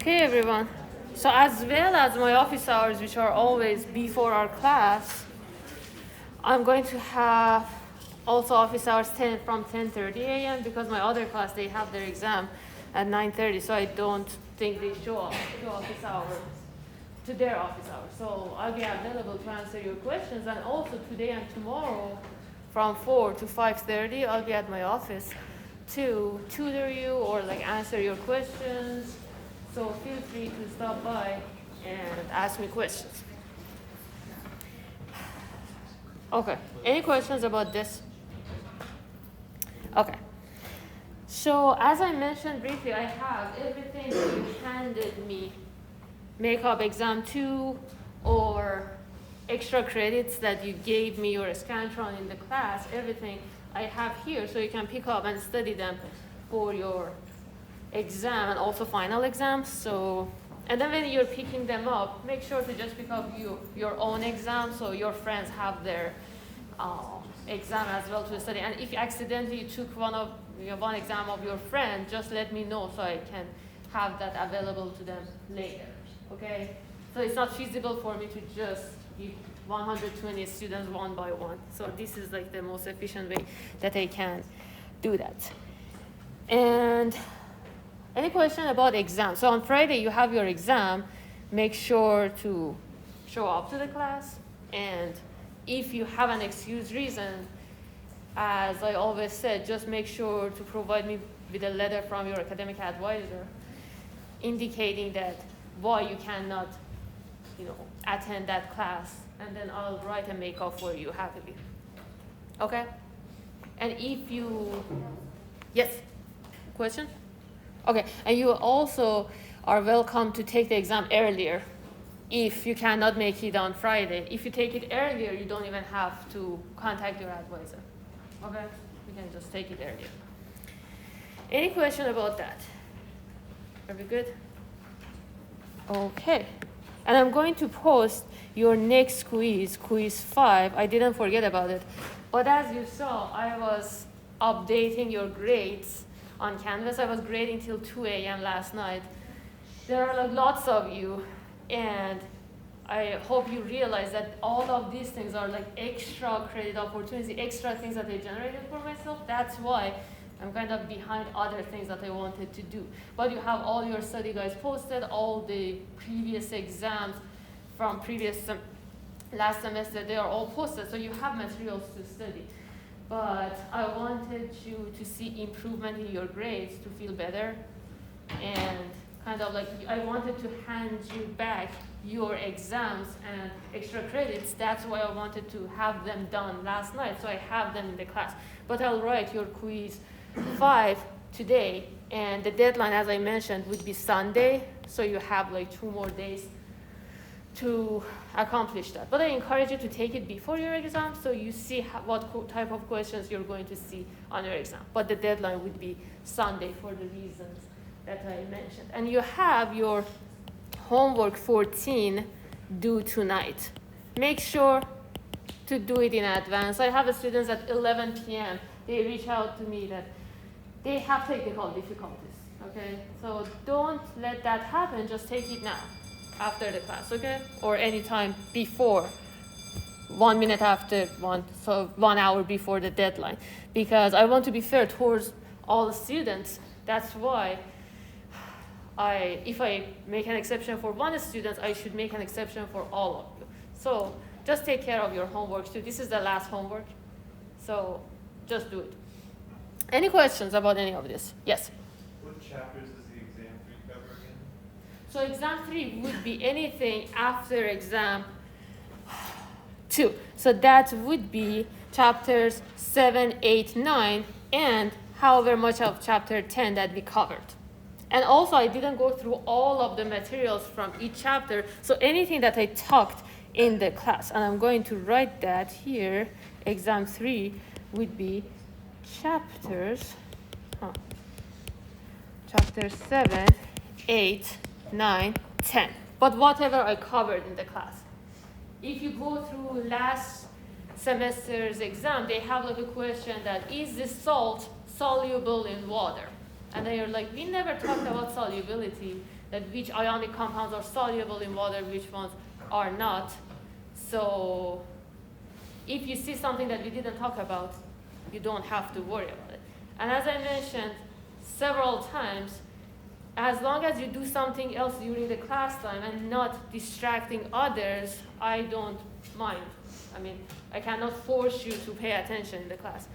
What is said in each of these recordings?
Okay, everyone. So as well as my office hours, which are always before our class, I'm going to have also office hours from 10:30 a.m. because my other class, they have their exam at 9:30, so I don't think they show up to office hours, to their office hours. So I'll be available to answer your questions, and also today and tomorrow from 4 to 5:30, I'll be at my office to tutor you or like answer your questions. So feel free to stop by and ask me questions. Okay, any questions about this? Okay. So as I mentioned briefly, I have everything that you handed me, makeup exam 2 or extra credits that you gave me or Scantron in the class, everything I have here, so you can pick up and study them for your exam and also final exams. So, and then when you're picking them up, make sure to just pick up your own exam so your friends have their exam as well to study. And if you accidentally took one exam of your friend, just let me know so I can have that available to them later. Okay? So it's not feasible for me to just give 120 students one by one. So this is like the most efficient way that I can do that. And any question about exam? So on Friday you have your exam. Make sure to show up to the class. And if you have an excuse reason, as I always said, just make sure to provide me with a letter from your academic advisor indicating that why you cannot, attend that class, and then I'll write a make-up for you happily. Okay? And if you, yes, question? Okay, and you also are welcome to take the exam earlier if you cannot make it on Friday. If you take it earlier, you don't even have to contact your advisor. Okay? You can just take it earlier. Any question about that? Are we good? Okay. And I'm going to post your next quiz, quiz 5. I didn't forget about it. But as you saw, I was updating your grades on Canvas. I was grading till 2 a.m. last night. There are lots of you, and I hope you realize that all of these things are like extra credit opportunities, extra things that I generated for myself. That's why I'm kind of behind other things that I wanted to do. But you have all your study guides posted, all the previous exams from last semester, they are all posted, so you have materials to study. But I wanted you to see improvement in your grades to feel better, and kind of like I wanted to hand you back your exams and extra credits. That's why I wanted to have them done last night, so I have them in the class. But I'll write your quiz 5 today, and the deadline, as I mentioned, would be Sunday, so you have 2 more days to accomplish that. But I encourage you to take it before your exam so you see what type of questions you're going to see on your exam. But the deadline would be Sunday for the reasons that I mentioned. And you have your homework 14 due tonight. Make sure to do it in advance. I have students at 11 p.m. They reach out to me that they have technical difficulties, okay? So don't let that happen. Just take it now after the class, okay? Or anytime before, 1 minute after one, so 1 hour before the deadline. Because I want to be fair towards all the students. That's why if I make an exception for one student, I should make an exception for all of you. So just take care of your homework too. This is the last homework, so just do it. Any questions about any of this? Yes? What chapters does the exam 3 cover again? So exam 3 would be anything after exam 2. So that would be chapters 7, 8, 9, and however much of chapter 10 that we covered. And also, I didn't go through all of the materials from each chapter, so anything that I talked in the class, and I'm going to write that here, exam 3 would be chapters 7, 8, 9, 10. But whatever I covered in the class. If you go through last semester's exam, they have a question that, is this salt soluble in water? And then you're like, we never talked about solubility, that which ionic compounds are soluble in water, which ones are not. So if you see something that we didn't talk about, you don't have to worry about it. And as I mentioned several times, as long as you do something else during the class time and not distracting others, I don't mind. I mean, I cannot force you to pay attention in the class.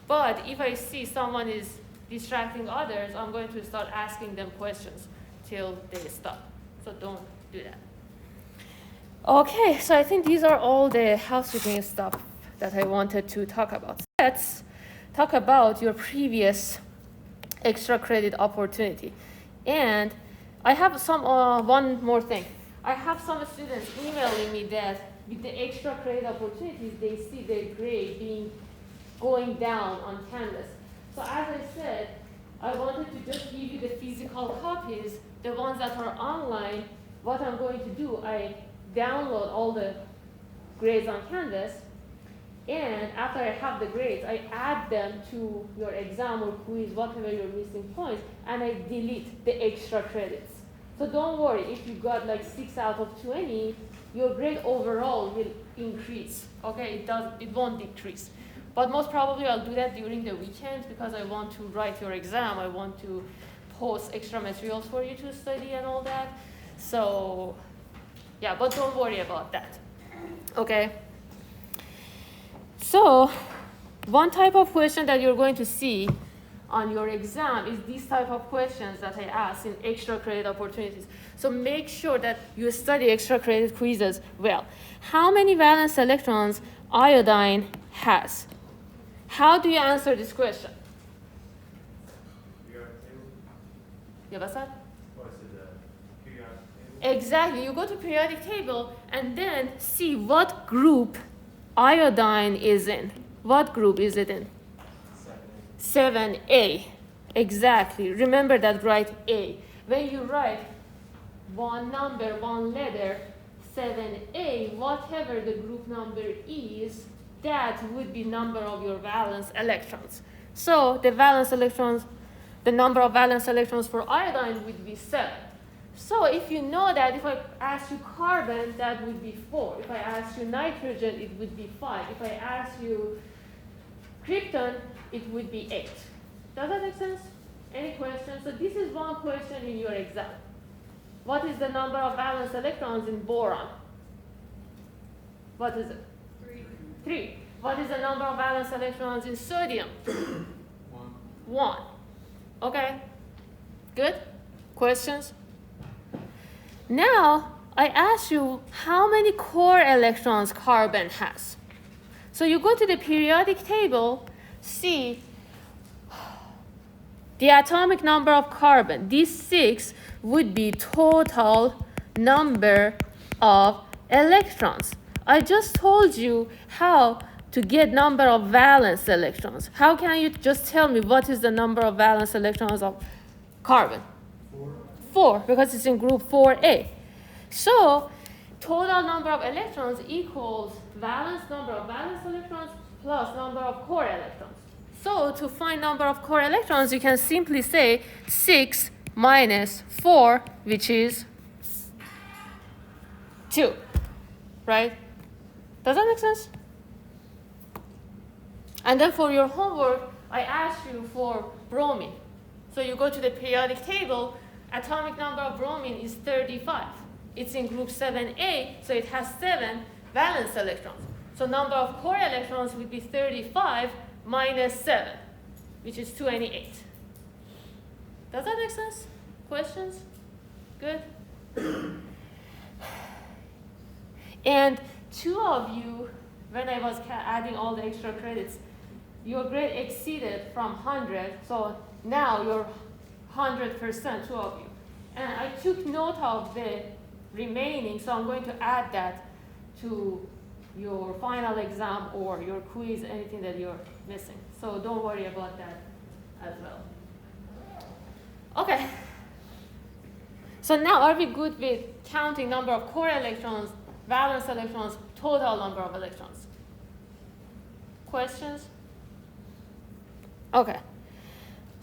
But if I see someone is distracting others, I'm going to start asking them questions till they stop. So don't do that. Okay, so I think these are all the housekeeping stuff that I wanted to talk about. Let's talk about your previous extra credit opportunity. And I have one more thing. I have some students emailing me that with the extra credit opportunities, they see their grade going down on Canvas. So as I said, I wanted to just give you the physical copies, the ones that are online. What I'm going to do, I download all the grades on Canvas, and after I have the grades, I add them to your exam or quiz, whatever your missing points, and I delete the extra credits. So don't worry, if you got like 6 out of 20, your grade overall will increase, okay? It won't decrease. But most probably I'll do that during the weekends because I want to write your exam. I want to post extra materials for you to study and all that. So yeah, but don't worry about that, okay? So one type of question that you're going to see on your exam is these type of questions that I ask in extra credit opportunities. So make sure that you study extra credit quizzes well. How many valence electrons iodine has? How do you answer this question? Periodic table? Yeah, what's that? Or is it a periodic table? Exactly. You go to periodic table and then see what group iodine is in. What group is it in? 7A. Exactly. Remember that, write A. When you write one number, one letter, 7A, whatever the group number is, that would be number of your valence electrons. So the valence electrons, the number of valence electrons for iodine would be 7. So if you know that, if I ask you carbon, that would be 4. If I ask you nitrogen, it would be 5. If I ask you krypton, it would be 8. Does that make sense? Any questions? So this is one question in your exam. What is the number of valence electrons in boron? What is it? 3. What is the number of valence electrons in sodium? 1. Okay? Good? Questions? Now, I ask you how many core electrons carbon has. So you go to the periodic table, see the atomic number of carbon. This 6 would be total number of electrons. I just told you how to get number of valence electrons. How can you just tell me what is the number of valence electrons of carbon? 4, because it's in group 4A. So total number of electrons equals number of valence electrons plus number of core electrons. So to find number of core electrons, you can simply say 6 minus 4, which is 2, right? Does that make sense? And then for your homework, I asked you for bromine. So you go to the periodic table, atomic number of bromine is 35. It's in group 7A, so it has 7 valence electrons. So number of core electrons would be 35 minus 7, which is 28. Does that make sense? Questions? Good? And 2 of you, when I was adding all the extra credits, your grade exceeded from 100, so now you're 100%, 2 of you. And I took note of the remaining, so I'm going to add that to your final exam or your quiz, anything that you're missing. So don't worry about that as well. Okay. So now are we good with counting number of core electrons, valence electrons, total number of electrons? Questions? Okay.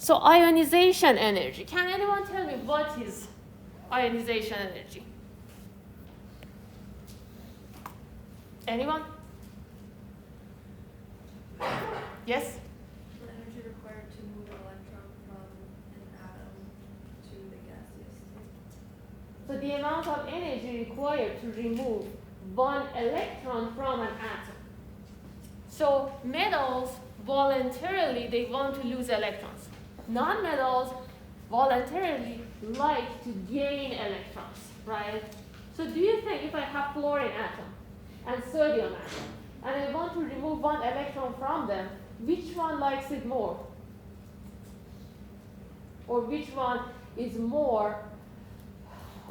So ionization energy. Can anyone tell me what is ionization energy? Anyone? Yes? The energy required to move an electron from an atom to the gaseous state. So the amount of energy required to remove one electron from an atom. So metals voluntarily, they want to lose electrons. Non-metals voluntarily like to gain electrons, right? So do you think if I have fluorine atom and sodium atom, and I want to remove one electron from them, which one likes it more? Or which one is more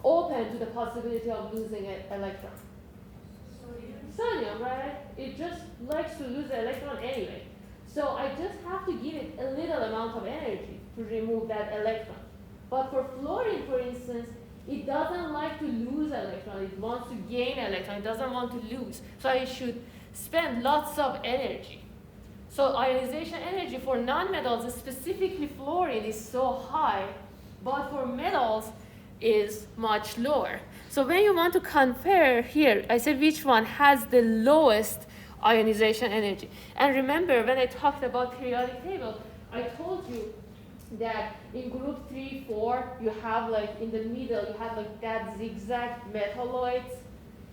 open to the possibility of losing an electron? Sodium, right? It just likes to lose the electron anyway. So I just have to give it a little amount of energy to remove that electron. But for fluorine, for instance, it doesn't like to lose electron. It wants to gain electron. It doesn't want to lose. So I should spend lots of energy. So ionization energy for nonmetals, specifically fluorine, is so high, but for metals is much lower. So when you want to compare here, I said which one has the lowest ionization energy. And remember, when I talked about periodic table, I told you that in group 3, 4, you have like in the middle, you have like that zigzag metalloids,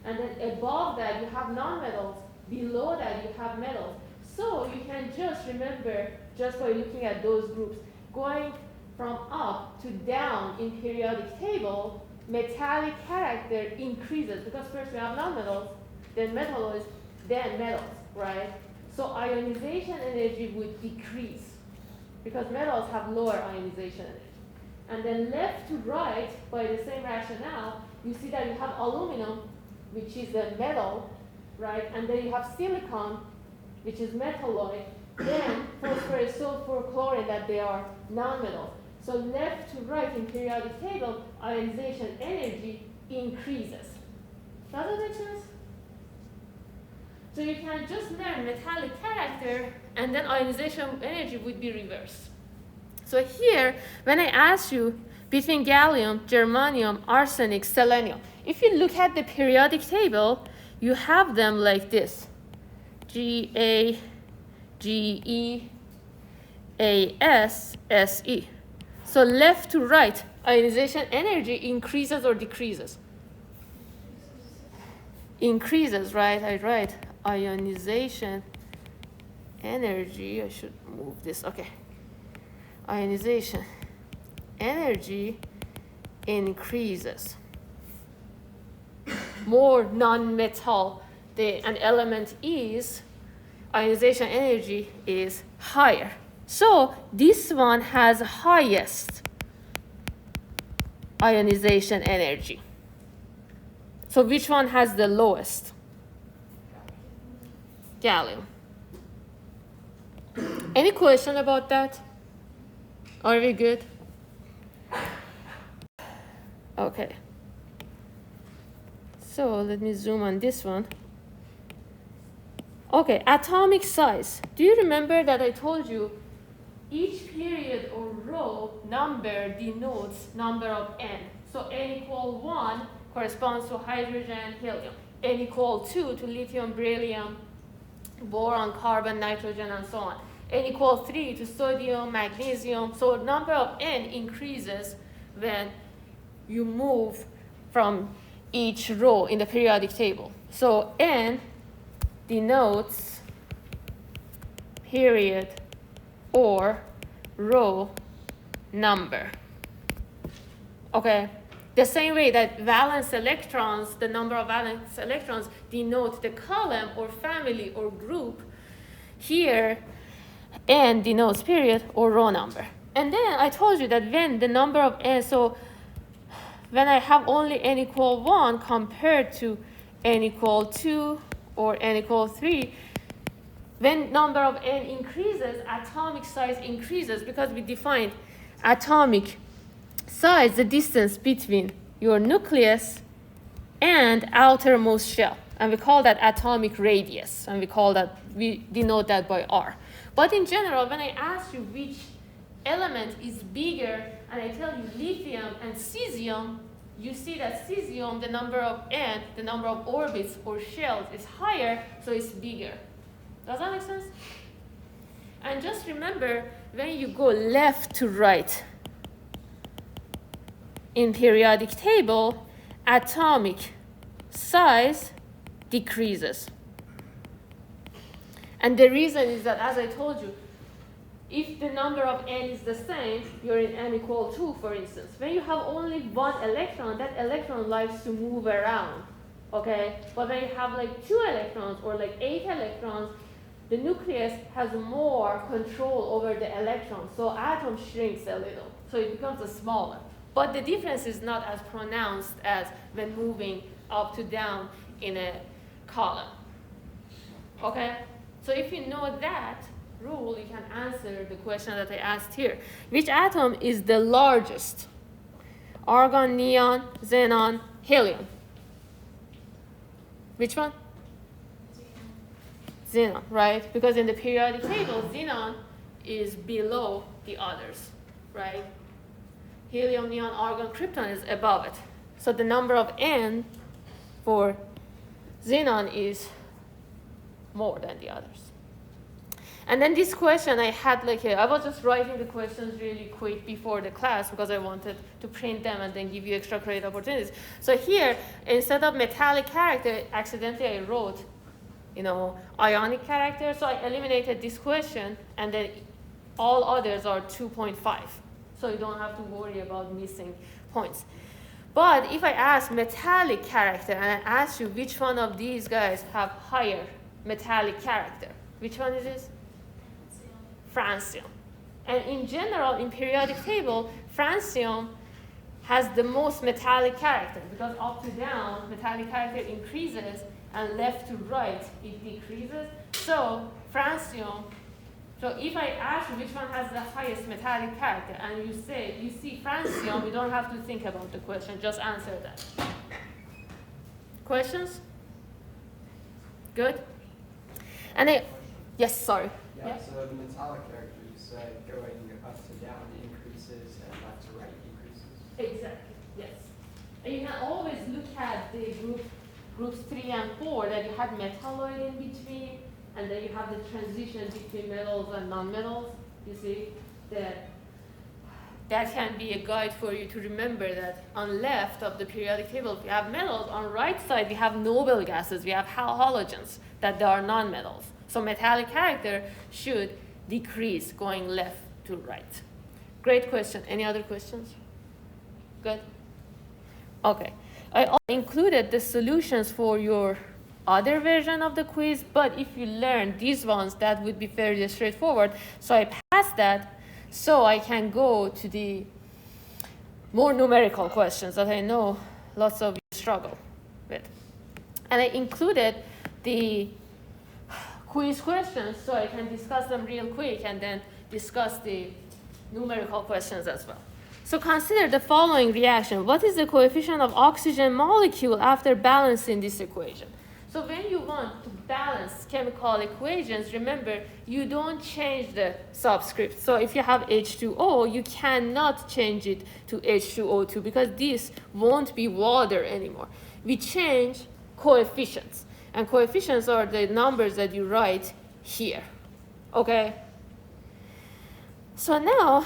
and then above that you have nonmetals, below that you have metals. So you can just remember, just by looking at those groups, going from up to down in periodic table, metallic character increases, because first we have nonmetals, then metalloids, then metals, right? So ionization energy would decrease, because metals have lower ionization energy. And then left to right, by the same rationale, you see that you have aluminum, which is a metal, right? And then you have silicon, which is metalloid, then phosphorus, sulfur, chlorine, that they are nonmetals. So left to right in periodic table, ionization energy increases. Does that make sense? So you can just learn metallic character, and then ionization energy would be reversed. So here, when I ask you between gallium, germanium, arsenic, selenium, if you look at the periodic table, you have them like this: Ga, Ge, As, Se. So left to right, ionization energy increases or decreases? Increases, right? I write ionization energy. I should move this. Okay. Ionization energy increases. More non-metal an element is, ionization energy is higher. So this one has highest ionization energy. So which one has the lowest? Gallium. Any question about that? Are we good? Okay. So let me zoom on this one. Okay, atomic size. Do you remember that I told you each period or row number denotes number of n? So n equal 1 corresponds to hydrogen, helium. N equal 2 to lithium, beryllium, boron, carbon, nitrogen, and so on. N equal 3 to sodium, magnesium. So number of n increases when you move from each row in the periodic table. So n denotes period or row number. Okay, the same way that valence electrons, the number of valence electrons denote the column or family or group, here n denotes period or row number. And then I told you that when the number of n, so when I have only n equal 1 compared to n equal 2 or n equal 3, when number of n increases, atomic size increases, because we defined atomic size, the distance between your nucleus and outermost shell. And we call that atomic radius, and we denote that by R. But in general, when I ask you which element is bigger, and I tell you lithium and cesium, you see that cesium, the number of N, the number of orbits or shells is higher, so it's bigger. Does that make sense? And just remember, when you go left to right in periodic table, atomic size decreases. And the reason is that, as I told you, if the number of N is the same, you're in N equal 2, for instance. When you have only one electron, that electron likes to move around, okay? But when you have like 2 electrons or like 8 electrons, the nucleus has more control over the electrons, so atom shrinks a little, so it becomes a smaller. But the difference is not as pronounced as when moving up to down in a column, okay? So if you know that rule, you can answer the question that I asked here. Which atom is the largest? Argon, neon, xenon, helium. Which one? Xenon, right? Because in the periodic table, xenon is below the others, right? Helium, neon, argon, krypton is above it. So the number of N for xenon is more than the others. And then this question, I was just writing the questions really quick before the class because I wanted to print them and then give you extra credit opportunities. So here, instead of metallic character, accidentally I wrote, ionic character. So I eliminated this question, and then all others are 2.5. So you don't have to worry about missing points. But if I ask metallic character, and I ask you which one of these guys have higher metallic character, which one is this? Francium. And in general, in periodic table, francium has the most metallic character because up to down, metallic character increases, and left to right, it decreases. So francium, so if I ask you which one has the highest metallic character, and you see francium, you don't have to think about the question, just answer that. Questions? Good? And yes, sorry. Yeah, so the metallic character, you said going up to down increases and left to right decreases. Exactly, yes. And you can always look at the groups 3 and 4 that you had metalloid in between, and then you have the transition between metals and non-metals. You see, that can be a guide for you to remember that on left of the periodic table, we have metals. On right side, we have noble gases. We have halogens that they are non-metals. So metallic character should decrease going left to right. Great question. Any other questions? Good? Okay. I also included the solutions for your other version of the quiz, but if you learn these ones, that would be fairly straightforward. So I passed that so I can go to the more numerical questions that I know lots of you struggle with. And I included the quiz questions so I can discuss them real quick and then discuss the numerical questions as well. So consider the following reaction. What is the coefficient of oxygen molecule after balancing this equation? So when you want to balance chemical equations, remember, you don't change the subscript. So if you have H2O, you cannot change it to H2O2 because this won't be water anymore. We change coefficients. And coefficients are the numbers that you write here, okay? So now,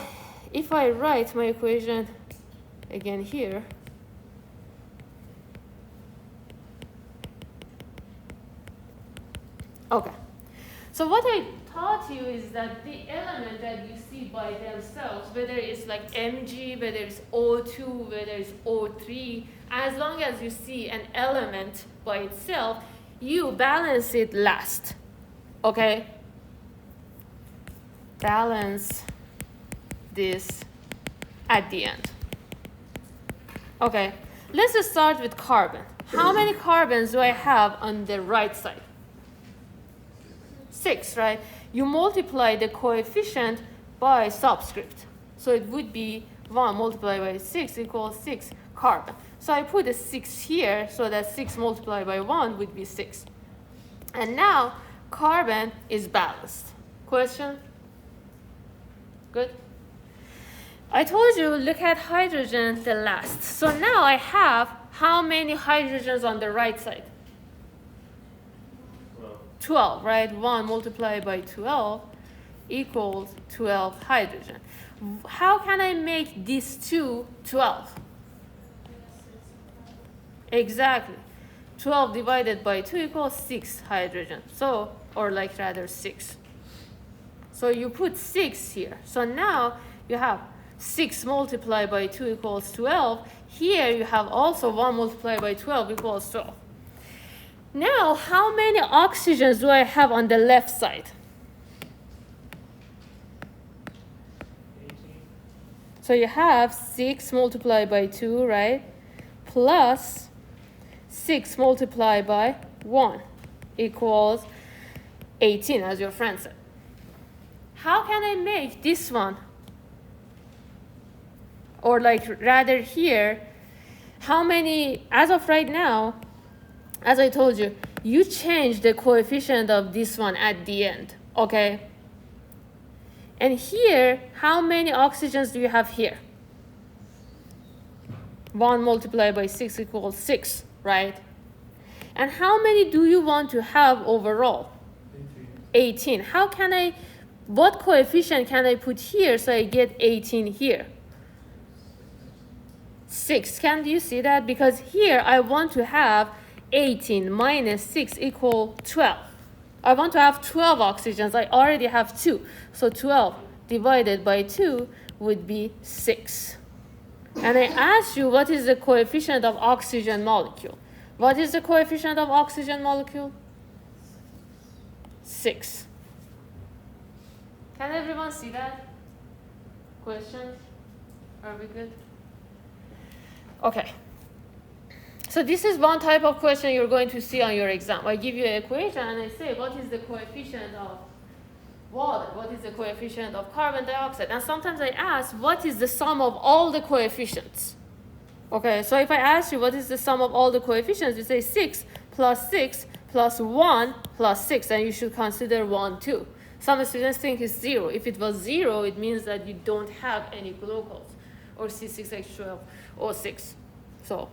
if I write my equation again here, okay. So what I taught you is that the element that you see by themselves, whether it's like Mg, whether it's O2, whether it's O3, as long as you see an element by itself, you balance it last, okay? Balance this at the end. Okay, let's just start with carbon. How many carbons do I have on the right side? 6, right? You multiply the coefficient by subscript. So it would be 1 multiplied by 6 equals 6 carbon. So I put a 6 here so that 6 multiplied by 1 would be 6. And now carbon is balanced. Question? Good? I told you, look at hydrogen the last. So now I have how many hydrogens on the right side? 12, right? 1 multiplied by 12 equals 12 hydrogen. How can I make these two 12? Exactly. 12 divided by 2 equals 6 hydrogen. So, or like rather 6. So you put 6 here. So now you have 6 multiplied by 2 equals 12. Here you have also 1 multiplied by 12 equals 12. Now, how many oxygens do I have on the left side? 18. So you have 6 multiplied by 2, right? Plus 6 multiplied by 1 equals 18, as your friend said. How can I make this one? Or like rather here, how many, as of right now, as I told you, you change the coefficient of this one at the end, okay? And here, how many oxygens do you have here? 1 multiplied by 6 equals 6, right? And how many do you want to have overall? 18. How can I, what coefficient can I put here so I get 18 here? 6. Can you see that? Because here I want to have 18 minus 6 equal 12. I want to have 12 oxygens. I already have 2. So 12 divided by 2 would be 6. And I asked you, what is the coefficient of oxygen molecule? What is the coefficient of oxygen molecule? 6. Can everyone see that? Questions? Are we good? Okay. So this is one type of question you're going to see on your exam. I give you an equation and I say, what is the coefficient of water? What is the coefficient of carbon dioxide? And sometimes I ask, what is the sum of all the coefficients? Okay, so if I ask you, what is the sum of all the coefficients? You say 6 plus 1 plus 6, and you should consider 1 too. Some students think it's 0. If it was 0, it means that you don't have any glucose, or C6H12 or 6. So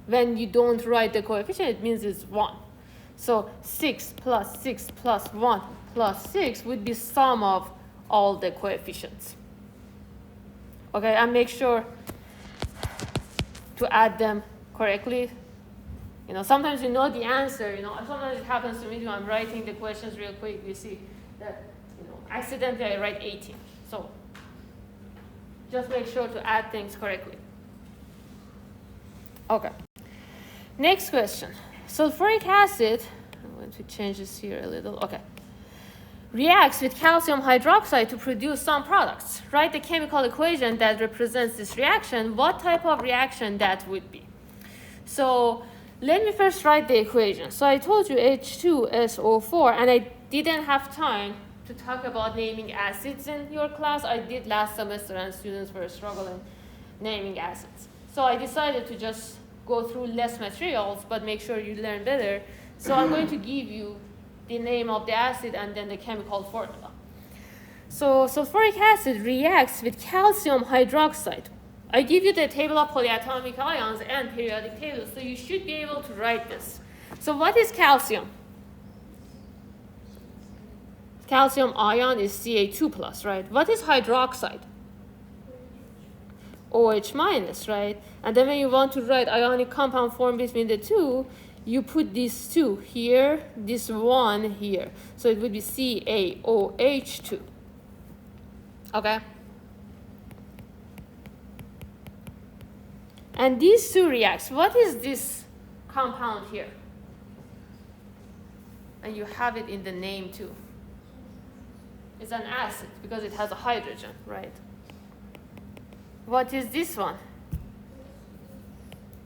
when you don't write the coefficient, it means it's 1. So 6 plus 6 plus 1 plus 6 would be sum of all the coefficients. Okay, and make sure to add them correctly. You know, sometimes you know the answer, you know, sometimes it happens to me too. I'm writing the questions real quick. You see that, you know, accidentally I write 18. So just make sure to add things correctly. Okay. Next question. Sulfuric acid, I'm going to change this here a little. Okay. Reacts with calcium hydroxide to produce some products. Write the chemical equation that represents this reaction. What type of reaction that would be? So let me first write the equation. So I told you H2SO4, and I didn't have time to talk about naming acids in your class. I did last semester, and students were struggling naming acids. So I decided to just go through less materials, but make sure you learn better. So I'm going to give you the name of the acid and then the chemical formula. So sulfuric acid reacts with calcium hydroxide. I give you the table of polyatomic ions and periodic table, so you should be able to write this. So what is calcium? Calcium ion is Ca2+, right? What is hydroxide? OH minus, right? And then when you want to write ionic compound form between the two, you put these two here, this one here. So it would be CaOH2. Okay? And these two reacts. What is this compound here? And you have it in the name too. It's an acid because it has a hydrogen, right? What is this one?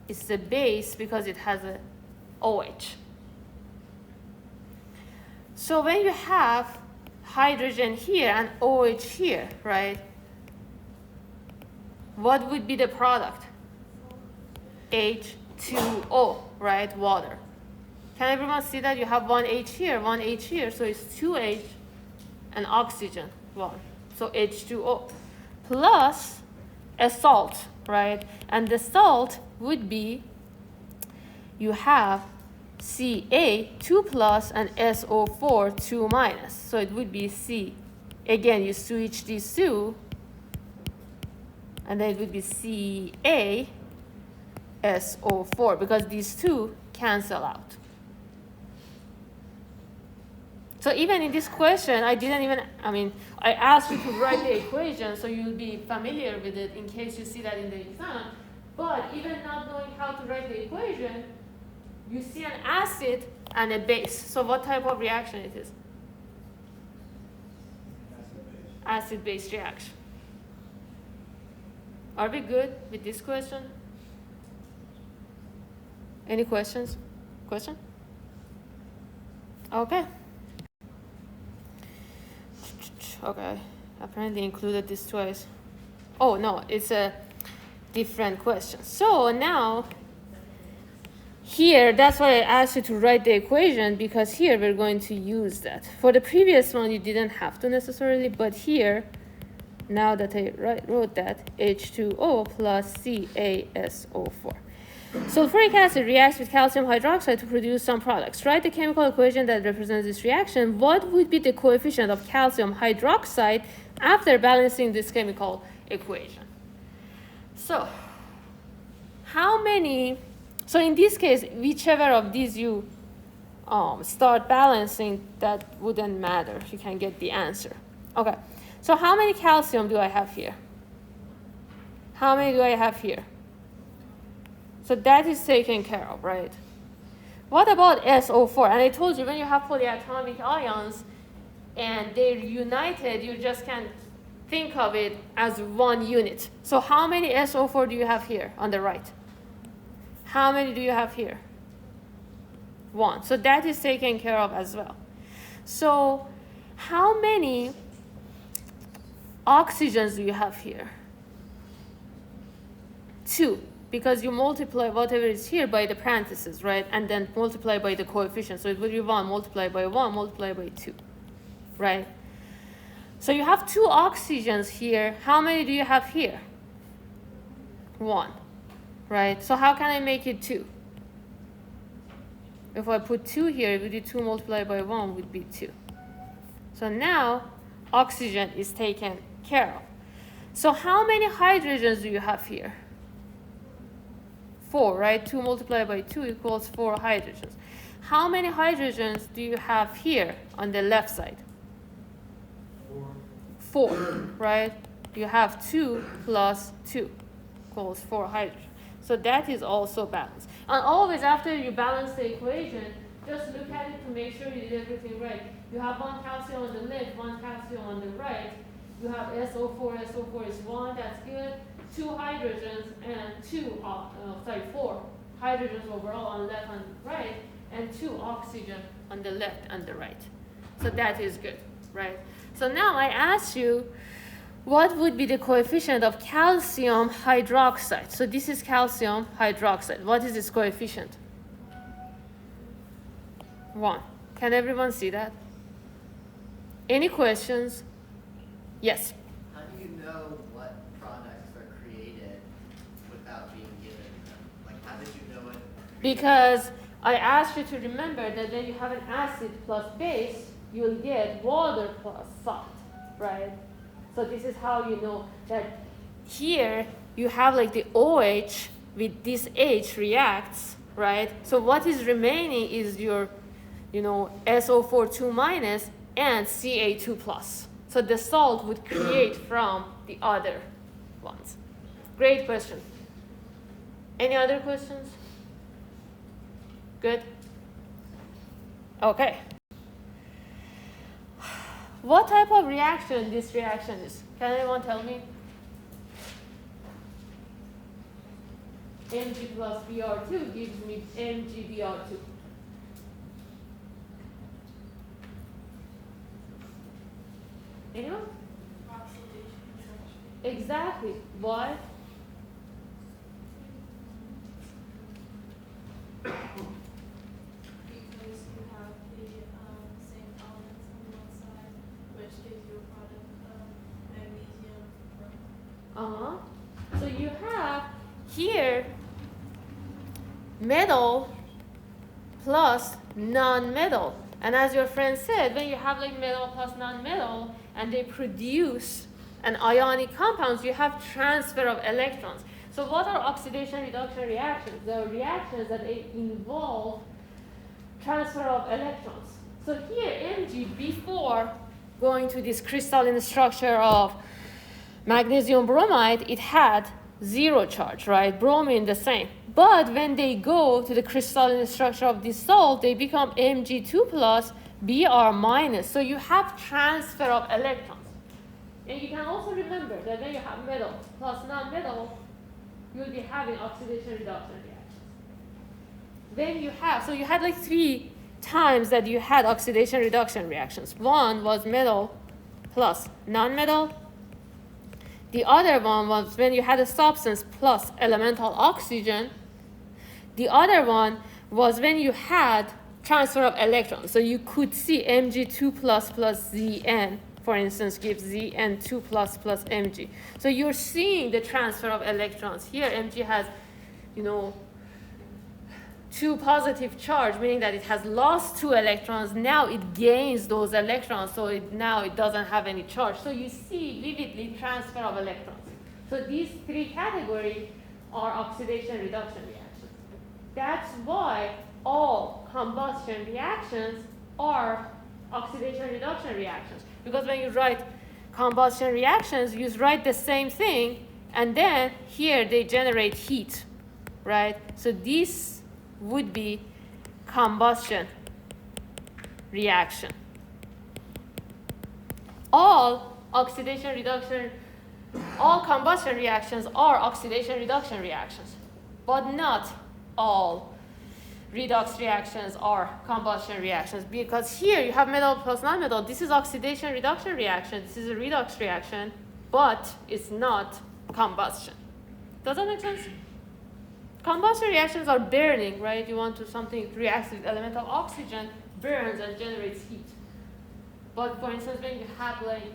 It's the base because it has a OH. So when you have hydrogen here and OH here, right? What would be the product? H2O, right? Water. Can everyone see that? You have one H here, one H here, so it's 2H and oxygen, 1. So H2O. Plus, a salt, right? And the salt would be, you have Ca 2 plus and SO4 2 minus. So it would be C. Again, you switch these two, and then it would be Ca SO4 because these two cancel out. So even in this question, I asked you to write the equation so you'll be familiar with it in case you see that in the exam. But even not knowing how to write the equation, you see an acid and a base. So what type of reaction it is? Acid-base reaction. Are we good with this question? Any questions? Question? Okay. Okay, apparently included this twice. Oh no, it's a different question. So now, here, that's why I asked you to write the equation, because here we're going to use that. For the previous one, you didn't have to necessarily, but here, now that I wrote that, H2O plus CaSO4. Sulfuric acid reacts with calcium hydroxide to produce some products. Write the chemical equation that represents this reaction. What would be the coefficient of calcium hydroxide after balancing this chemical equation? So, so in this case, whichever of these you start balancing, that wouldn't matter. You can get the answer. Okay, so how many calcium do I have here? How many do I have here? So that is taken care of, right? What about SO4? And I told you when you have polyatomic ions and they're united, you just can think of it as one unit. So how many SO4 do you have here on the right? How many do you have here? 1. So that is taken care of as well. So how many oxygens do you have here? 2. Because you multiply whatever is here by the parentheses, right? And then multiply by the coefficient. So it would be 1 multiplied by 1 multiplied by 2, right? So you have 2 oxygens here. How many do you have here? 1, right? So how can I make it 2? If I put 2 here, it would be 2 multiplied by 1 would be 2. So now oxygen is taken care of. So how many hydrogens do you have here? 4, right? 2 multiplied by 2 equals 4 hydrogens. How many hydrogens do you have here on the left side? 4, right? You have 2 plus 2 equals 4 hydrogens. So that is also balanced. And always after you balance the equation, just look at it to make sure you did everything right. You have 1 calcium on the left, 1 calcium on the right. You have SO4, SO4 is 1, that's good. 2 hydrogens and 4 hydrogens overall on the left and right, and 2 oxygen on the left and the right. So that is good, right? So now I ask you, what would be the coefficient of calcium hydroxide? So this is calcium hydroxide. What is its coefficient? 1. Can everyone see that? Any questions? Yes. How do you know what products are created without being given them? Like, how did you know it? Because I asked you to remember that when you have an acid plus base, you'll get water plus salt, right? So this is how you know that here you have like the OH with this H reacts, right? So what is remaining is your, SO4 2 minus and Ca2 plus. So the salt would create from the other ones. Great question. Any other questions? Good? Okay. What type of reaction this reaction is? Can anyone tell me? Mg plus Br2 gives me MgBr2. Anyone? Oxidation reaction. Exactly. Why? Because you have the same elements on one side, which gives you a product of magnesium. metal plus non-metal. And as your friend said, when you have like metal plus non-metal and they produce an ionic compounds, you have transfer of electrons. So what are oxidation reduction reactions? They are reactions that involve transfer of electrons. So here Mg, before going to this crystalline structure of magnesium bromide, it had 0 charge, right? Bromine the same. But when they go to the crystalline structure of this salt, they become Mg2 plus Br minus. So you have transfer of electrons. And you can also remember that when you have metal plus non-metal, you'll be having oxidation reduction reactions. Then you have, so you had like 3 times that you had oxidation reduction reactions. One was metal plus non-metal. The other one was when you had a substance plus elemental oxygen. The other one was when you had transfer of electrons. So you could see Mg2 plus Zn, for instance, gives Zn2 plus Mg. So you're seeing the transfer of electrons. Here Mg has, 2 positive charge, meaning that it has lost 2 electrons. Now it gains those electrons, so now it doesn't have any charge. So you see vividly transfer of electrons. So these 3 categories are oxidation reduction reactions. That's why all combustion reactions are oxidation reduction reactions. Because when you write combustion reactions, you write the same thing, and then here they generate heat, right? So this would be combustion reaction. All combustion reactions are oxidation reduction reactions, but not all redox reactions are combustion reactions, because here you have metal plus non-metal. This is oxidation reduction reaction. This is a redox reaction, but it's not combustion. Does that make sense? Combustion reactions are burning, right? You want to something reacts with elemental oxygen, burns and generates heat. But for instance, when you have like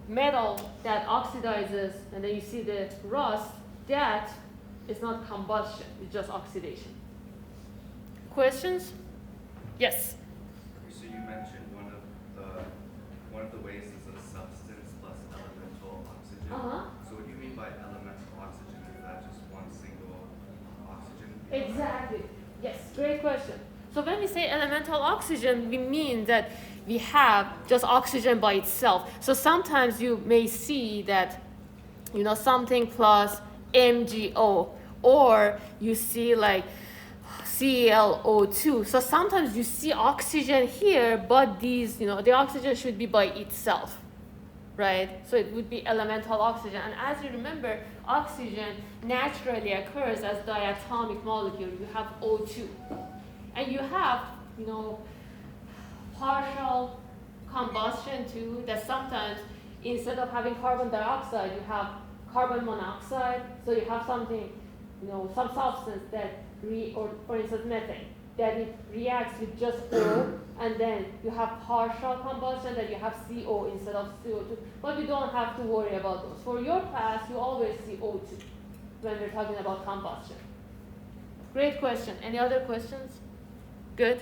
metal that oxidizes and then you see the rust, that is not combustion, it's just oxidation. Questions? Yes. So you mentioned one of the ways is a substance plus elemental oxygen. So what do you mean by elemental oxygen? Is that just one single oxygen? Exactly. Yes, great question. So when we say elemental oxygen, we mean that we have just oxygen by itself. So sometimes you may see that, something plus MgO, or you see like ClO2. So sometimes you see oxygen here, but these, the oxygen should be by itself, right? So it would be elemental oxygen. And as you remember, oxygen naturally occurs as diatomic molecule. You have O2. And you have, partial combustion too, that sometimes instead of having carbon dioxide, you have carbon monoxide. So you have something, some substance that, or for instance methane, that it reacts with just O, and then you have partial combustion that you have CO instead of CO2. But you don't have to worry about those. For your class, you always see O2 when we're talking about combustion. Great question. Any other questions? Good.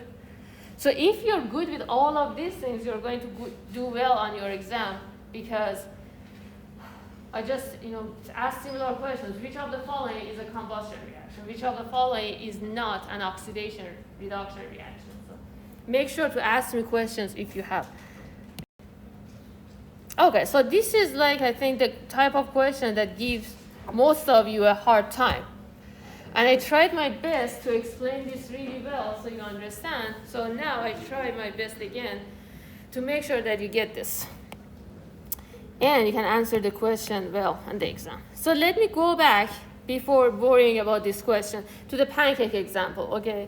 So if you're good with all of these things, you're going to do well on your exam, because I just, ask similar questions. Which of the following is a combustion reaction? Which of the following is not an oxidation reduction reaction? So make sure to ask me questions if you have. Okay, so this is like, I think, the type of question that gives most of you a hard time. And I tried my best to explain this really well so you understand. So now I try my best again to make sure that you get this. And you can answer the question well on the exam. So let me go back, before worrying about this question, to the pancake example, okay?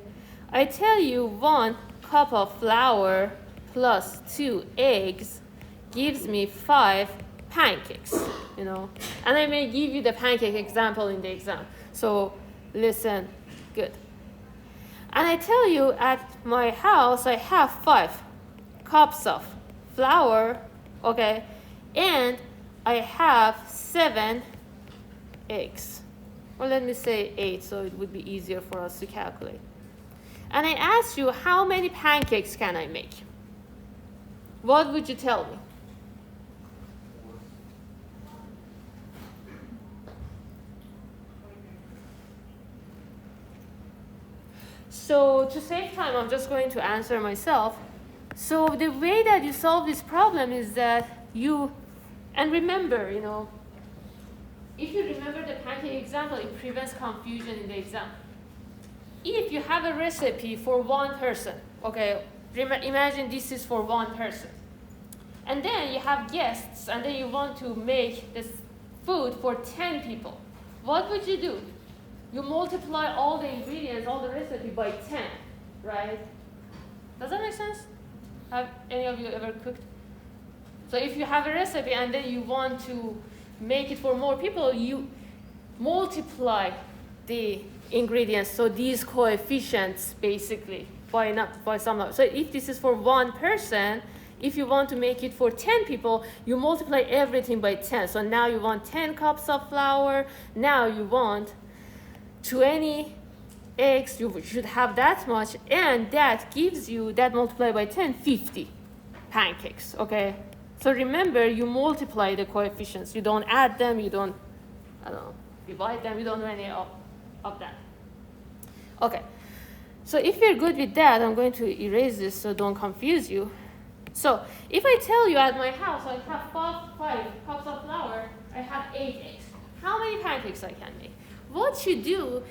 I tell you 1 cup of flour plus 2 eggs gives me 5 pancakes, and I may give you the pancake example in the exam. So listen good. And I tell you at my house I have 5 cups of flour, okay, and I have 7 eggs, Or let me say 8, so it would be easier for us to calculate. And I asked you, how many pancakes can I make? What would you tell me? So to save time, I'm just going to answer myself. So the way that you solve this problem is that and remember, if you remember the pancake example, it prevents confusion in the exam. If you have a recipe for one person, okay, imagine this is for one person. And then you have guests, and then you want to make this food for 10 people. What would you do? You multiply all the ingredients, all the recipe by 10, right? Does that make sense? Have any of you ever cooked? So if you have a recipe and then you want to make it for more people, you multiply the ingredients, so these coefficients basically by some number. So if this is for one person, if you want to make it for 10 people, you multiply everything by 10. So now you want 10 cups of flour. Now you want 20 eggs. You should have that much, and that gives you, that multiplied by 10, 50 pancakes, okay? So remember, you multiply the coefficients. You don't add them, you don't, divide them, you don't do any of that. Okay, so if you're good with that, I'm going to erase this so don't confuse you. So if I tell you at my house I have 5 cups of flour, I have 8 eggs, how many pancakes I can make? What you do,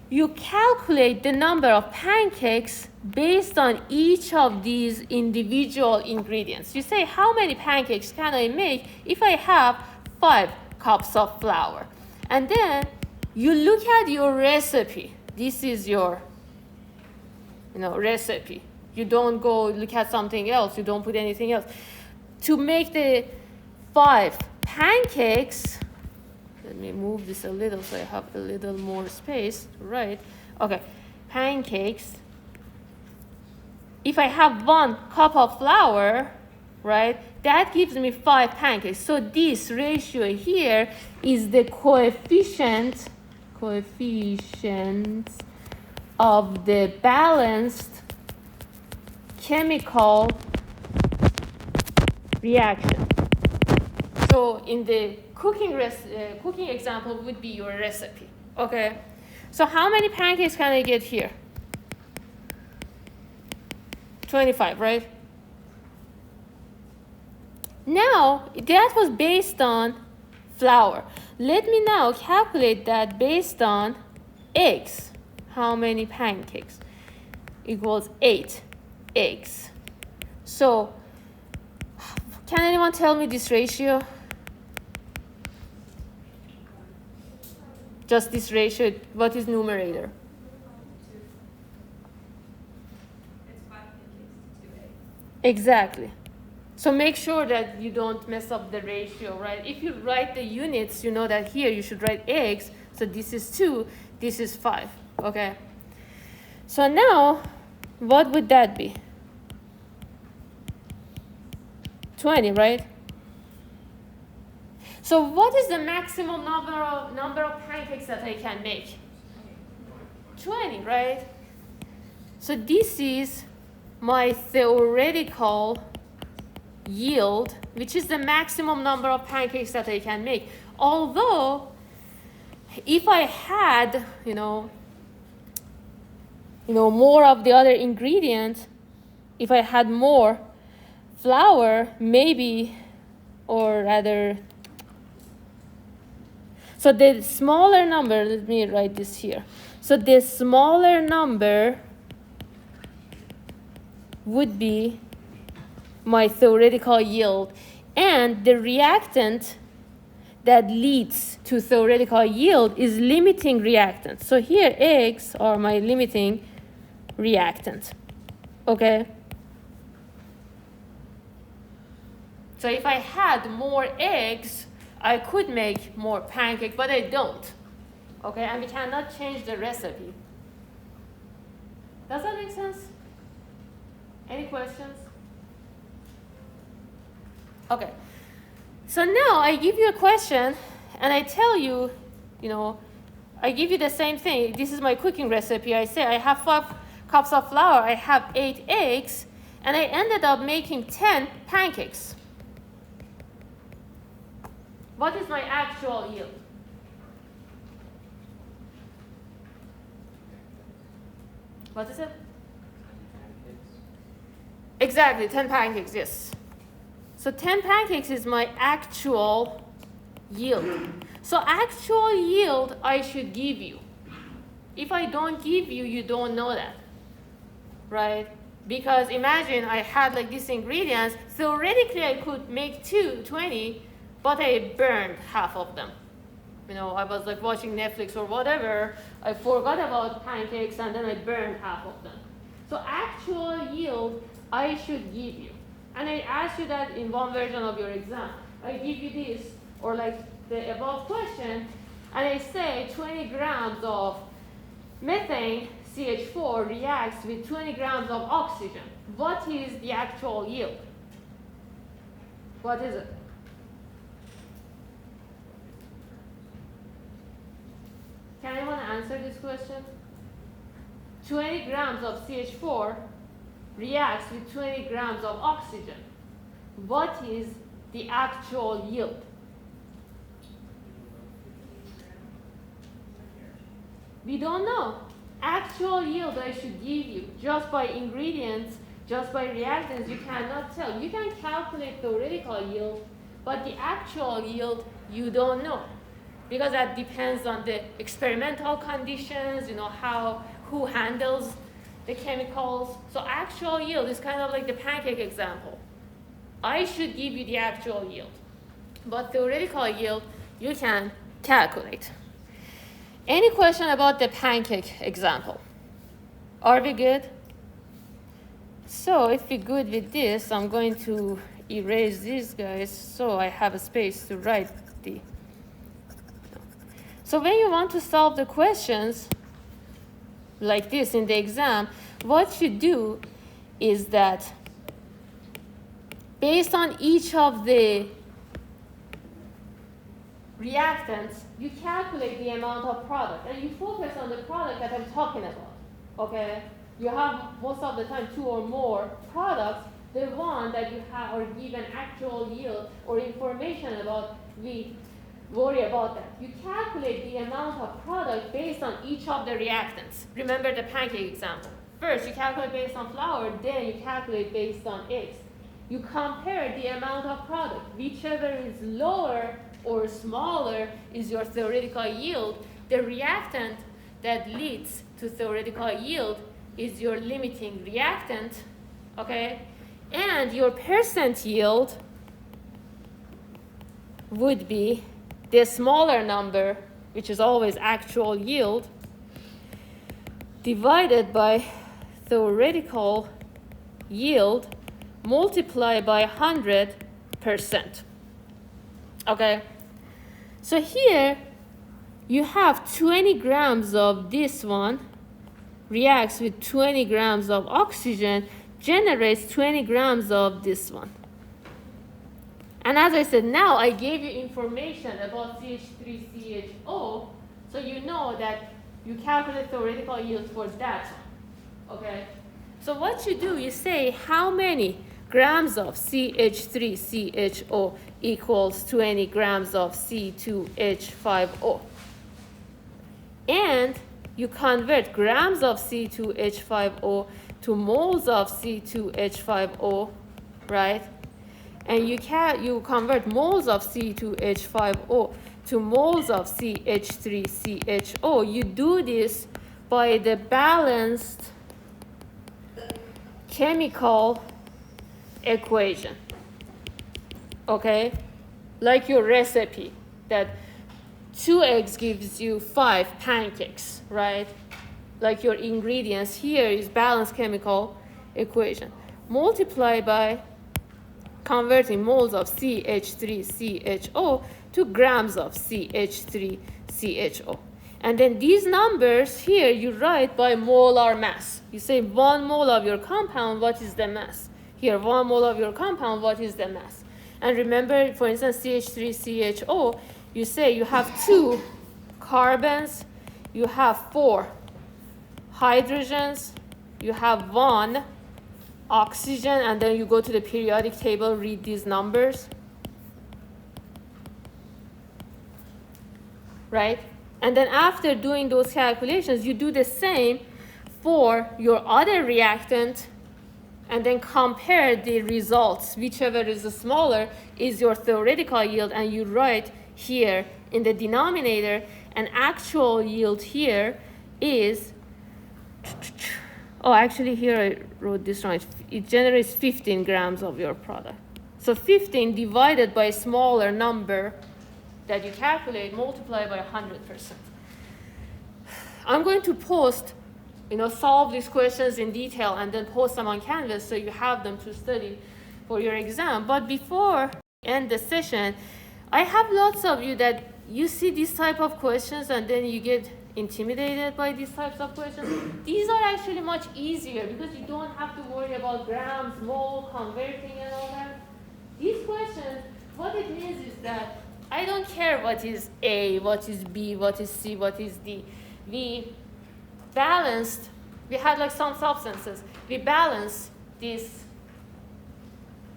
you calculate the number of pancakes based on each of these individual ingredients. You say, how many pancakes can I make if I have 5 cups of flour? And then you look at your recipe. This is your recipe. You don't go look at something else. You don't put anything else. To make the 5 pancakes, let me move this a little so I have a little more space, right? Okay, pancakes. If I have 1 cup of flour, right, that gives me 5 pancakes. So this ratio here is the coefficient of the balanced chemical reaction. So in the cooking example would be your recipe, okay? So how many pancakes can I get here? 25, right? Now, that was based on flour. Let me now calculate that based on eggs. How many pancakes? Equals 8 eggs. So, can anyone tell me this ratio? Just this ratio, what is numerator? 2. It's 5 pancakes to 2 eggs. Exactly. So make sure that you don't mess up the ratio, right? If you write the units, you know that here you should write eggs. So this is 2, this is 5, okay? So now, what would that be? 20, right? So what is the maximum number of pancakes that I can make? 20, right? So this is my theoretical yield, which is the maximum number of pancakes that I can make. Although, if I had, more of the other ingredient, if I had more flour, maybe, or rather, so the smaller number, let me write this here. So the smaller number would be my theoretical yield, and the reactant that leads to theoretical yield is limiting reactant. So here eggs are my limiting reactant, okay? So if I had more eggs, I could make more pancake, but I don't, okay? And we cannot change the recipe. Does that make sense? Any questions? Okay, so now I give you a question and I tell you, I give you the same thing. This is my cooking recipe. I say I have 5 cups of flour, I have 8 eggs, and I ended up making 10 pancakes. What is my actual yield? What is it? Exactly, 10 pancakes, yes. So 10 pancakes is my actual yield. So actual yield I should give you. If I don't give you, you don't know that, right? Because imagine I had like these ingredients. Theoretically, I could make 20, but I burned half of them. You know, I was like watching Netflix or whatever. I forgot about pancakes and then I burned half of them. So actual yield I should give you. And I asked you that in one version of your exam. I give you this, or like the above question, and I say 20 grams of methane, CH4, reacts with 20 grams of oxygen. What is the actual yield? What is it? Can anyone answer this question? 20 grams of CH4 reacts with 20 grams of oxygen. What is the actual yield? We don't know. Actual yield I should give you just by ingredients, just by reactants, you cannot tell. You can calculate theoretical yield, but the actual yield you don't know, because that depends on the experimental conditions, you know, who handles the chemicals. So actual yield is kind of like the pancake example. I should give you the actual yield, but theoretical yield you can calculate. Any question about the pancake example? Are we good? So if we're good with this, I'm going to erase these guys so I have a space to write the. So when you want to solve the questions like this in the exam, what you do is that based on each of the reactants, you calculate the amount of product and you focus on the product that I'm talking about, okay? You have most of the time 2 or more products. The one that you have or given actual yield or information about, we worry about that. You calculate the amount of product based on each of the reactants. Remember the pancake example. First, you calculate based on flour, then you calculate based on eggs. You compare the amount of product. Whichever is lower or smaller is your theoretical yield. The reactant that leads to theoretical yield is your limiting reactant, okay? And your percent yield would be the smaller number, which is always actual yield, divided by theoretical yield multiplied by 100%. Okay? So here you have 20 grams of this one reacts with 20 grams of oxygen, generates 20 grams of this one. And as I said, now I gave you information about CH3CHO, so you know that you calculate theoretical yield for that one, okay? So what you do, you say how many grams of CH3CHO equals 20 grams of C2H5O. And you convert grams of C2H5O to moles of C2H5O, right? And you convert moles of C2H5O to moles of CH3CHO. You do this by the balanced chemical equation, okay? Like your recipe, that 2 eggs gives you 5 pancakes, right? Like your ingredients here is balanced chemical equation. Multiply by converting moles of CH3CHO to grams of CH3CHO. And then these numbers here you write by molar mass. You say 1 mole of your compound, what is the mass? Here, 1 mole of your compound, what is the mass? And remember, for instance, CH3CHO, you say you have 2 carbons you have 4 hydrogens, you have 1 oxygen, and then you go to the periodic table, read these numbers. Right? And then after doing those calculations, you do the same for your other reactant, and then compare the results. Whichever is the smaller is your theoretical yield, and you write here in the denominator, an actual yield here is, oh, actually here I wrote this wrong. It generates 15 grams of your product. So 15 divided by a smaller number that you calculate, multiply by 100%. I'm going to post, solve these questions in detail and then post them on Canvas so you have them to study for your exam. But before I end the session, I have lots of you that you see these type of questions and then you get intimidated by these types of questions. These are actually much easier because you don't have to worry about grams, mole, converting and all that. These questions, what it means is that I don't care what is A, what is B, what is C, what is D. We balanced, we had like some substances. We balanced this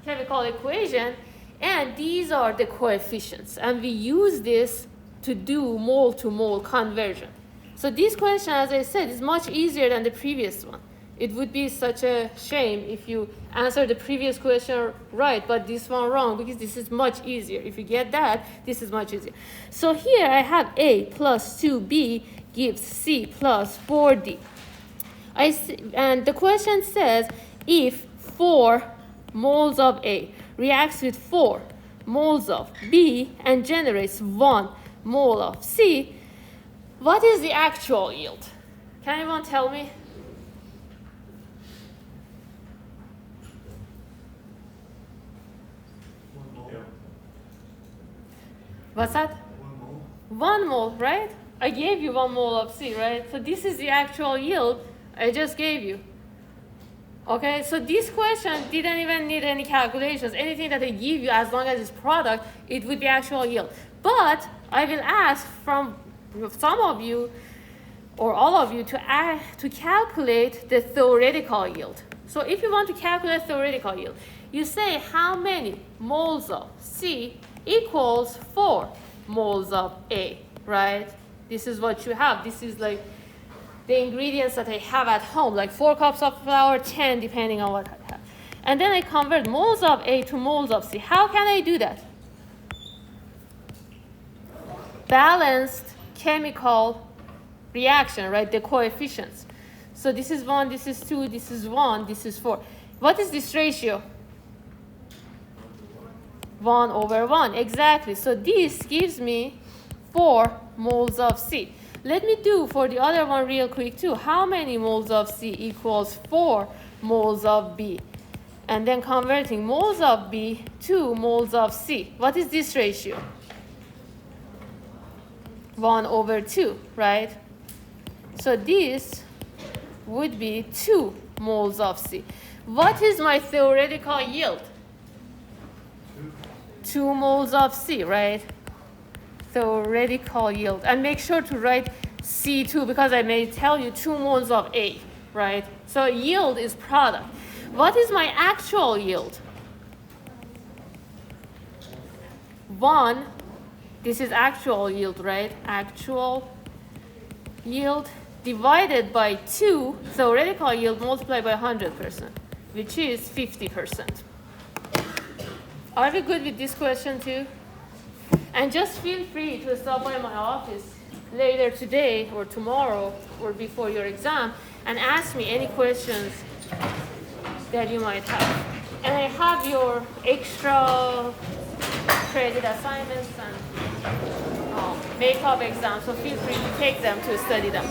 chemical equation, and these are the coefficients. And we use this to do mole to mole conversion. So this question, as I said, is much easier than the previous one. It would be such a shame if you answer the previous question right, but this one wrong, because this is much easier. If you get that, this is much easier. So here I have A plus 2B gives C plus 4D. And the question says if 4 moles of A reacts with 4 moles of B and generates 1 mole of C, what is the actual yield? Can anyone tell me? What's that? 1 mole. 1 mole, right? I gave you 1 mole of C, right? So this is the actual yield I just gave you. Okay, so this question didn't even need any calculations. Anything that I give you, as long as it's product, it would be actual yield. But I will ask from some of you or all of you to calculate the theoretical yield. So if you want to calculate theoretical yield, you say how many moles of C equals 4 moles of A, right? This is what you have. This is like the ingredients that I have at home, like 4 cups of flour, 10, depending on what I have. And then I convert moles of A to moles of C. How can I do that? Balanced chemical reaction, right? The coefficients. So this is 1, this is 2, this is 1, this is 4. What is this ratio? 1 over 1, exactly. So this gives me 4 moles of C. Let me do for the other one real quick too. How many moles of C equals 4 moles of B? And then converting moles of B to moles of C. What is this ratio? 1 over 2, right? So this would be 2 moles of C. What is my theoretical yield? 2 moles of C, right? Theoretical yield. And make sure to write C2 because I may tell you 2 moles of A, right? So yield is product. What is my actual yield? 1, this is actual yield, right? Actual yield divided by 2, theoretical yield multiplied by 100%, which is 50%. Are we good with this question too? And just feel free to stop by my office later today or tomorrow or before your exam and ask me any questions that you might have. And I have your extra credit assignments and makeup exams, so feel free to take them to study them.